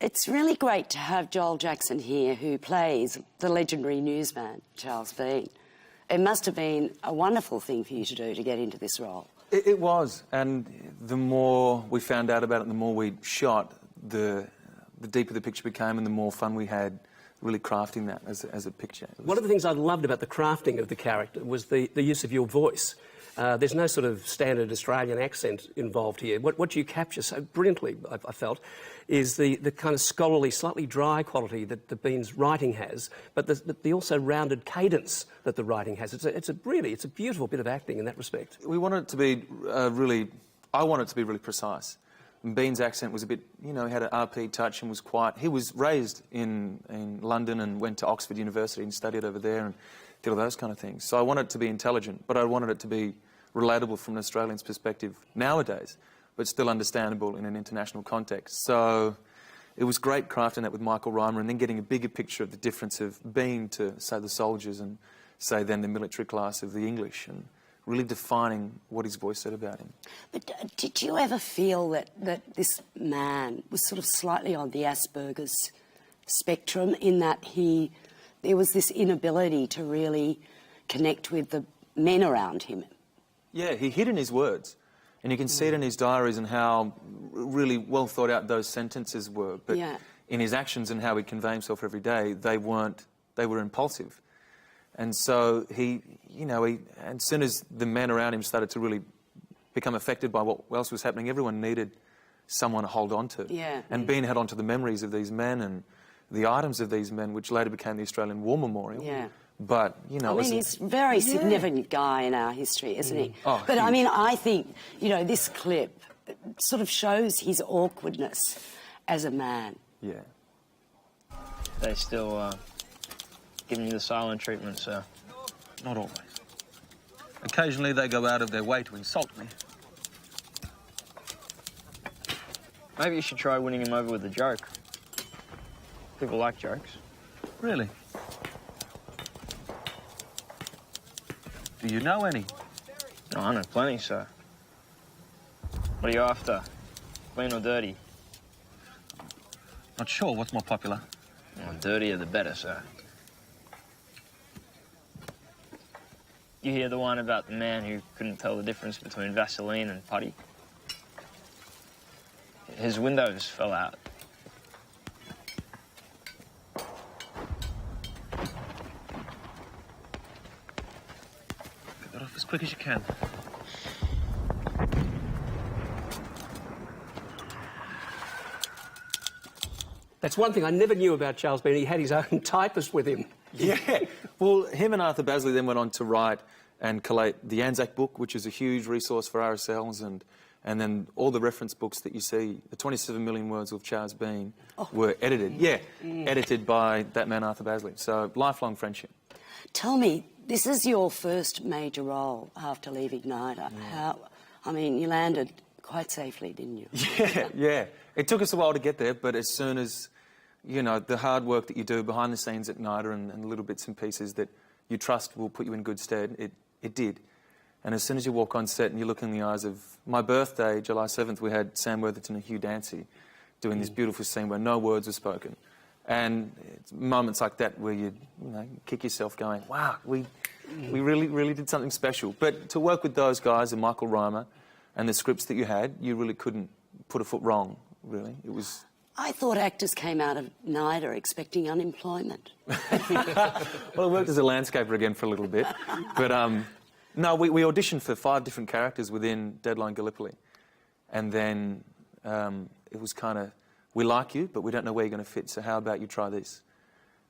It's really great to have Joel Jackson here, who plays the legendary newsman, Charles Bean. It must have been a wonderful thing for you to do to get into this role. It was, and the more we found out about it, the more we shot, the deeper the picture became and the more fun we had really crafting that as a picture. One of the things I loved about the crafting of the character was the use of your voice. There's no sort of standard Australian accent involved here. What you capture so brilliantly, I felt, is the kind of scholarly, slightly dry quality that the Bean's writing has, but the also rounded cadence that the writing has. It's a beautiful bit of acting in that respect. We wanted it to be I wanted it to be really precise. Bean's accent was a bit, you know, he had an RP touch and was quiet. He was raised in London and went to Oxford University and studied over there and did all those kind of things. So I wanted it to be intelligent, but I wanted it to be relatable from an Australian's perspective nowadays, but still understandable in an international context. So it was great crafting that with Michael Reimer and then getting a bigger picture of the difference of Bean to, say, the soldiers and, say, then the military class of the English, and really defining what his voice said about him. But did you ever feel that this man was sort of slightly on the Asperger's spectrum, in that there was this inability to really connect with the men around him? Yeah, he hid in his words. And you can see it in his diaries and how really well thought out those sentences were. But in his actions and how he'd convey himself every day, they were impulsive. And so he, you know, as soon as the men around him started to really become affected by what else was happening, everyone needed someone to hold on to. Yeah. And Bean held on to the memories of these men and the items of these men, which later became the Australian War Memorial. Yeah. But, you know... I mean, he's a very significant guy in our history, isn't he? Oh, but, huge. I mean, I think, you know, this clip sort of shows his awkwardness as a man. Yeah. They still giving you the silent treatment, sir? Not always. Occasionally they go out of their way to insult me. Maybe you should try winning him over with a joke. People like jokes. Really? Do you know any? No, I know plenty, sir. What are you after? Clean or dirty? Not sure. What's more popular? Well, dirtier the better, sir. You hear the one about the man who couldn't tell the difference between Vaseline and putty? His windows fell out. Get that off as quick as you can. That's one thing I never knew about Charles Bean. He had his own typist with him. Yeah. Well, him and Arthur Basley then went on to write and collate the Anzac book, which is a huge resource for RSLs, and then all the reference books that you see, the 27 million words of Charles Bean, were edited. Yeah, edited by that man, Arthur Basley. So, lifelong friendship. Tell me, this is your first major role after leaving NIDA. I mean, you landed quite safely, didn't you? Yeah. It took us a while to get there, but as soon as, you know, the hard work that you do behind the scenes at NIDA and the little bits and pieces that you trust will put you in good stead, it did. And as soon as you walk on set and you look in the eyes of... My birthday, July 7th, we had Sam Worthington and Hugh Dancy doing this beautiful scene where no words were spoken. And it's moments like that where you know, kick yourself going, wow, we really did something special. But to work with those guys and Michael Reimer and the scripts that you had, you really couldn't put a foot wrong, really. It was... I thought actors came out of NIDA expecting unemployment. Well, I worked as a landscaper again for a little bit. But, no, we auditioned for 5 different characters within Deadline Gallipoli. And then it was kind of, we like you, but we don't know where you're going to fit, so how about you try this?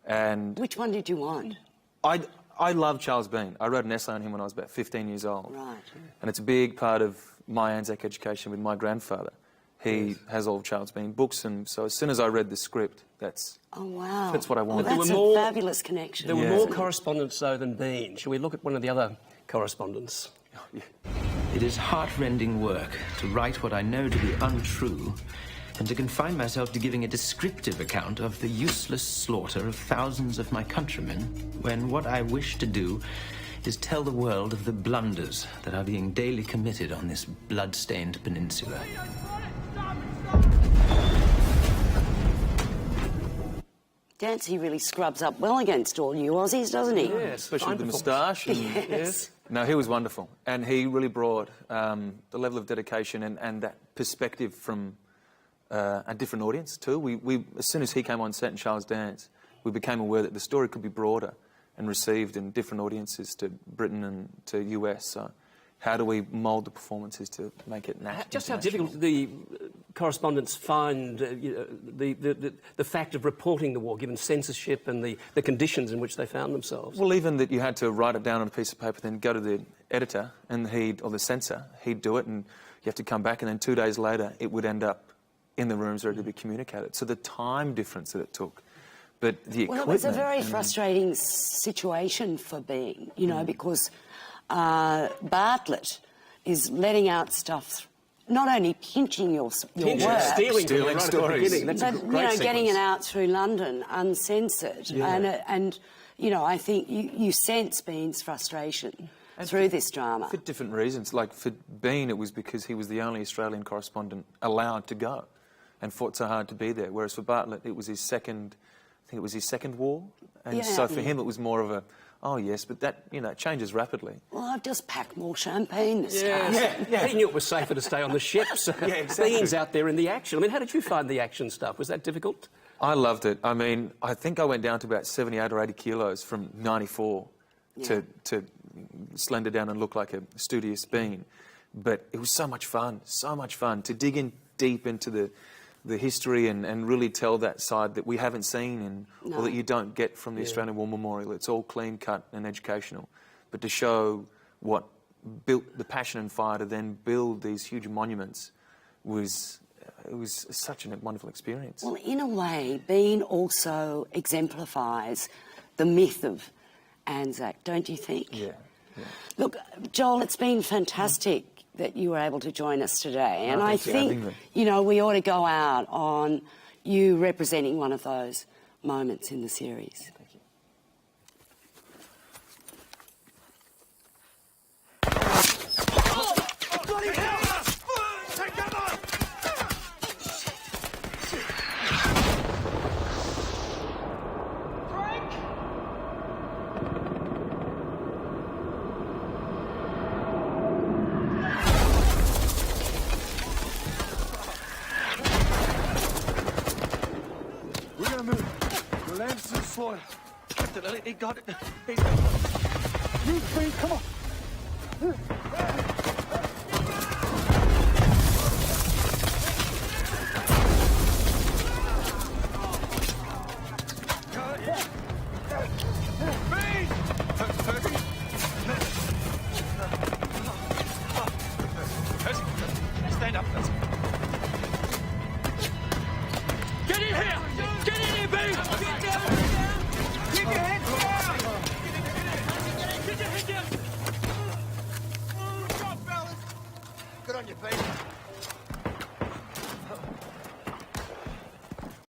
And... Which one did you want? I love Charles Bean. I wrote an essay on him when I was about 15 years old. Right. And it's a big part of my Anzac education with my grandfather. He has all of Charles Bean books, and so as soon as I read the script, that's... Oh, wow. That's what I wanted. Well, that's a fabulous connection. There were more correspondents, though, than Bean. Shall we look at one of the other correspondents? Oh, yeah. It is heart-rending work to write what I know to be untrue and to confine myself to giving a descriptive account of the useless slaughter of thousands of my countrymen, when what I wish to do is tell the world of the blunders that are being daily committed on this blood-stained peninsula. Dancy really scrubs up well against all you Aussies, doesn't he? Yes, Especially fine with the performance. moustache. And, Yes. No, he was wonderful. And he really brought the level of dedication and that perspective from a different audience too. We, as soon as he came on set in Charles Dance, we became aware that the story could be broader and received in different audiences to Britain and to US. So how do we mould the performances to make it national? Just how difficult the correspondents find the fact of reporting the war, given censorship and the conditions in which they found themselves? Well, even that you had to write it down on a piece of paper, then go to the editor and or the censor, he'd do it, and you have to come back, and then 2 days later it would end up in the rooms ready to be communicated. So the time difference that it took, but the equipment... Well, it was a very frustrating situation for Bean, you know, because Bartlett is letting out stuff, not only pinching your Pinching, work, stealing Stealing right stories. at the beginning. That's but, a you great know, sequence. getting it out through London uncensored. Yeah. And you know, I think you sense Bean's frustration through this drama. For different reasons. Like for Bean, it was because he was the only Australian correspondent allowed to go and fought so hard to be there. Whereas for Bartlett, it was his second, I think it was his second war. And Yeah. so for him, it was more of a, oh yes, but that, you know, it changes rapidly. Well, I've just packed more champagne this Yeah, time. yeah. He knew it was safer to stay on the ships. exactly. Bean's out there in the action. I mean, how did you find the action stuff? Was that difficult? I loved it. I mean, I think I went down to about 78 or 80 kilos from 94 to slender down and look like a studious Bean. But it was so much fun to dig in deep into the history and really tell that side that we haven't seen or that you don't get from the Australian War Memorial. It's all clean-cut and educational. But to show what built the passion and fire to then build these huge monuments was such a wonderful experience. Well, in a way, Bean also exemplifies the myth of Anzac, don't you think? Yeah. Look, Joel, it's been fantastic that you were able to join us today. And I thanks for having think, me. you know, we ought to go out on you representing one of those moments in the series. Thank you. We're gonna move. The land's to the soil. Captain Elliot, he got it. He's got it. Move, Bean, come on. Stand up. Get in here! Get in here, Bean! Get down! Keep your head down! Get your head down! Good job, fellas. Good on you, Bean.